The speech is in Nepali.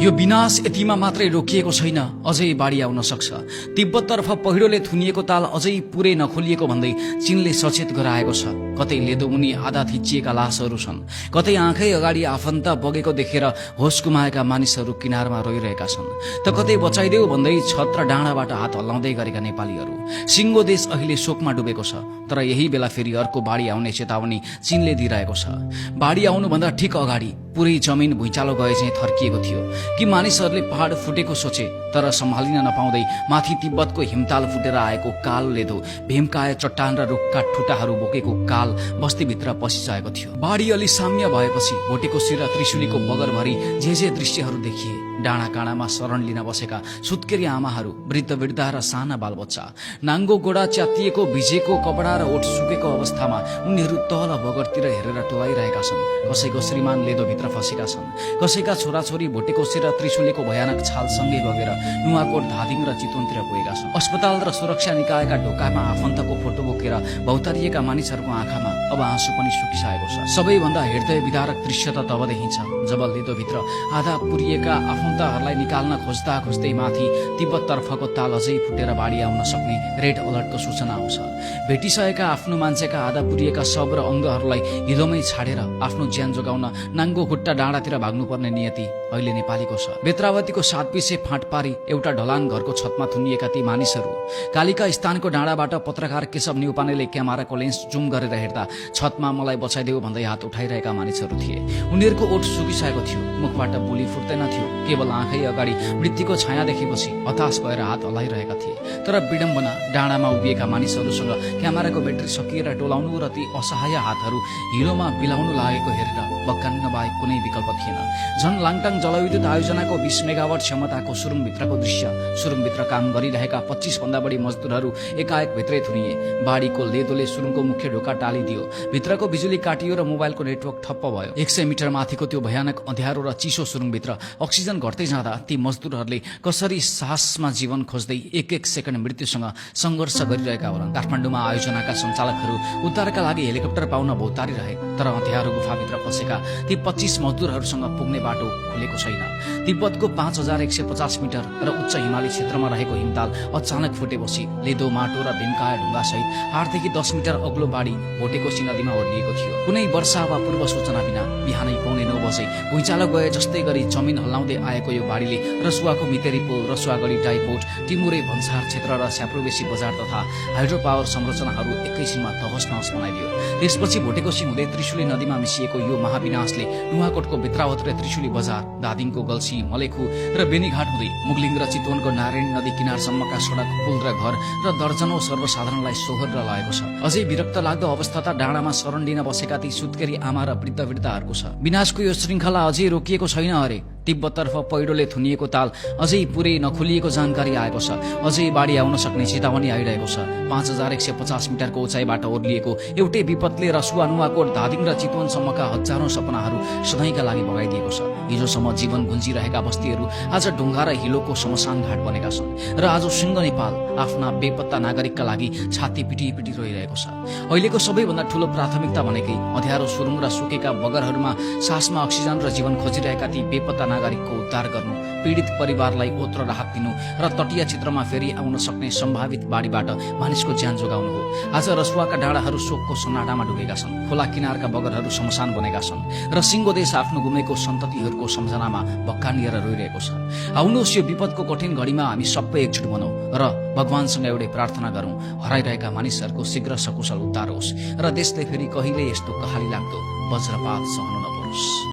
यो विनाश यतिमा मात्रै रोकिएको छैन, अझै बाढी आउन सक्छ। तिब्बततर्फ पहिरोले थुनिएको ताल अझै पुरै नखोलिएको भन्दै चीनले सचेत गराएको छ। कतै लेदोमुनि आधा थिचिएका लासहरू छन्, कतै आँखै अगाडि आफन्त बगेको देखेर होस गुमाएका मानिसहरू किनारमा रोइरहेका छन्, त कतै बचाइदेऊ भन्दै छत र डाँडाबाट हात हल्लाउँदै गरेका नेपालीहरू। सिङ्गो देश अहिले शोकमा डुबेको छ, तर यही बेला फेरि अर्को बाढी आउने चेतावनी चीनले दिइरहेको छ। बाढी आउनुभन्दा ठिक अगाडि पुरै जमिन भुइँचालो गए चाहिँ थर्किएको थियो कि मानिसहरूले पहाड फुटेको सोचे, तर सम्हालिन नपाउँदै माथि तिब्बतको हिमताल फुटेर आएको कालो लेदो भीमकाय चट्टान र रुखका ठुटाहरू बोकेको काल बस्तीभित्र पसिसकेको थियो। बाढी अलि साम्य भएपछि भोटेको शिर र त्रिशुलीको बगरभरि जे दृश्यहरू देखिए। डाँडा काँडामा शरण लिन बसेका सुत्केरी आमाहरू, वृद्ध वृद्धा र साना बालबच्चा, नाङ्गो गोडा च्यातिएको भिजेको कपडा र ओठ सुकेको अवस्थामा उनीहरू तल बगरतिर हेरेर टोलाइरहेका छन्। कसैको श्रीमान लेदोभित्र फसेका छन्, कसैका छोराछोरी भोटेको शिर र त्रिशुलीको भयानक छालसँगै बगेर नुवाकोट, धादिङ र चितवनतिर पुगेका छन्। अस्पताल र सुरक्षा निकायका ढोकामा आफन्तको फोटो बोकेर भौतारिएका मानिसहरूको आँखामा अब आँसु पनि सुकिसकेको छ। सबैभन्दा हृदय विदारक दृश्य त तब देखिन्छ जब लेदोभित्र आधा पुरिएका आफन्तहरूलाई निकाल्न खोज्दा खोज्दै माथि तिब्बततर्फको ताल अझै फुटेर बाढी आउन सक्ने रेड अलर्टको सूचना आउँछ। भेटिसकेका आफ्नो मान्छेका आधा पुरिएका शव र अङ्गहरूलाई हिलोमै छाडेर आफ्नो ज्यान जोगाउन नाङ्गो खुट्टा डाँडातिर भाग्नुपर्ने नियति अहिले नेपालीको छ। बेत्रावतीको 7 पिसे फाँट पारी एउटा ढलान घरको छतमा थुनिएका ती मानिसहरू। कालिका स्थानको डाँडाबाट पत्रकार केशव न्युपानेले क्यामेराको लेन्स जुम गरेर हेर्दा छतमा मलाई बचाइदेऊ भन्दै हात उठाइरहेका मानिसहरू थिए। उनीहरूको ओठ सुकिसकेको थियो, मुखबाट बोली फुट्दैन थियो, केवल आँखै अगाडि मृत्युको छाया देखेपछि हताश भएर हात हल्लाइरहेका थिए। तर विडम्बना, डाँडामा उभिएका मानिसहरूसँग क्यामेराको ब्याट्री सकिएर टोलाउनु र ती असहाय हातहरू हिलोमा बिलाउनु लागेको हेरेर बक्कान्न बाहेक कुनै विकल्प थिएन। झन लाङटाङ जलविद्युत आयोजनाको 20 मेगावाट क्षमताको सुरुङभित्रको दृश्य। सुरुङभित्र काम गरिरहेका 25 भन्दा बढी मजदुरहरू एकाएक भित्रै थुनिए। बाढीको लेदोले सुरुङको मुख्य ढोका टालिदियो, भित्रको बिजुली काटियो र मोबाइलको नेटवर्क ठप्प भयो। 100 मिटर माथिको त्यो भयानक अँध्यारो र चिसो सुरुङभित्र अक्सिजन घट्दै जाँदा ती मजदुरहरूले कसरी साहसमा जीवन खोज्दै एक सेकेन्ड मृत्युसँग सङ्घर्ष गरिरहेका होलान्। काठमाडौँमा आयोजनाका सञ्चालकहरू उद्धारका लागि हेलिकप्टर पाउन भौतारी रहे, तर अँध्यारो गुफाभित्र फसेका ती 25 मजदुरहरूसँग पुग्ने बाटो खुलेको छैन। तिब्बतको 5150 मिटर र उच्च हिमाली क्षेत्रमा रहेको हिमताल अचानक फुटेपछि लेदो, माटो र भीमकाय ढुङ्गा सहित 8 देखि 10 मिटर अग्लो बाढी भोटेकोशी नदीमा ओर्लिएको थियो। कुनै वर्षा वा पूर्व सूचना बिना बिहानै 9:15 बजे भुइँचालो गए जस्तै गरी जमिन हल्लाउँदै आएको यो बाढीले रसुवाको मितेरी पुल, रसुवागढी टाइपोर्ट, टिमुरे भन्सार क्षेत्र र स्याप्रोबेसी बजार तथा हाइड्रो पावर संरचनाहरू एकैछिनमा तहस नहस बनाइदियो। त्यसपछि भोटेकोशी हुँदै त्रिशुली नदीमा मिसिएको यो महाविनाशले नुवाकोटको बेत्रावत र त्रिशुली बजार, धादिङको गल्सी, मलेखु र बेनीघाट हुँदै मुगलिङ र चितवनको नारायण नदी किनारसम्मका सडक, पुल र घर र दर्जनौं सर्वसाधारणलाई सोहोरेर लागेको छ। अझै विरक्त लाग्दो अवस्था त डाँडामा शरण लिन बसेका ती सुत्केरी आमा र वृद्ध वृद्धाहरूको छ। विनाशको यो श्रृङ्खला अझै रोकिएको छैन अरे। तिब्बततर्फ पहिरोले थुनिएको ताल अझै पुरै नखोलिएको जानकारी आएको छ। अझै बाढी आउन सक्ने चेतावनी आइरहेको छ। 5150 मिटरको उचाइबाट ओर्लिएको एउटै विपदले रसुवा, नुवाकोट, धादिङ र चितवनसम्मका हजारौं सपनाहरू सधैँका लागि बगाइदिएको छ। हिजोसम्म जीवन गुन्जिरहेका बस्तीहरू आज ढुङ्गा र हिलोको शमशान घाट बनेका छन् र आज सिंह नेपाल आफ्ना बेपत्ता नागरिकका लागि छाती पिटी रोइरहेको छ। अहिलेको सबैभन्दा ठूलो प्राथमिकता भनेकै अँध्यारो सुरुङ र सुकेका बगरहरूमा सासमा अक्सिजन र जीवन खोजिरहेका ती बेपत्ता नागरिकको उद्धार गर्नु, पीडित परिवारलाई ओत र राहत दिनु र तटीय क्षेत्रमा फेरि आउन सक्ने सम्भावित बाढीबाट मानिसको ज्यान जोगाउनु हो। आज रसुवाका डाँडाहरू शोकको सन्नाटामा डुबेका छन्, खोला किनारका बगरहरू शमशान बनेका छन् र सिङ्गो देश आफ्नो गुमेको सन्ततिहरूको सम्झनामा भक्कानिएर रोइरहेको छ। आउनुहोस् यो विपदको कठिन घडीमा हामी सबै एकजुट बनौं र भगवानसँग एउटै प्रार्थना गरौं, हराइरहेका मानिसहरूको शीघ्र सकुशल उद्धार होस् र देशले फेरि कहिले यस्तो कहाली लाग्दो वज्रपात सहनु नपरोस्।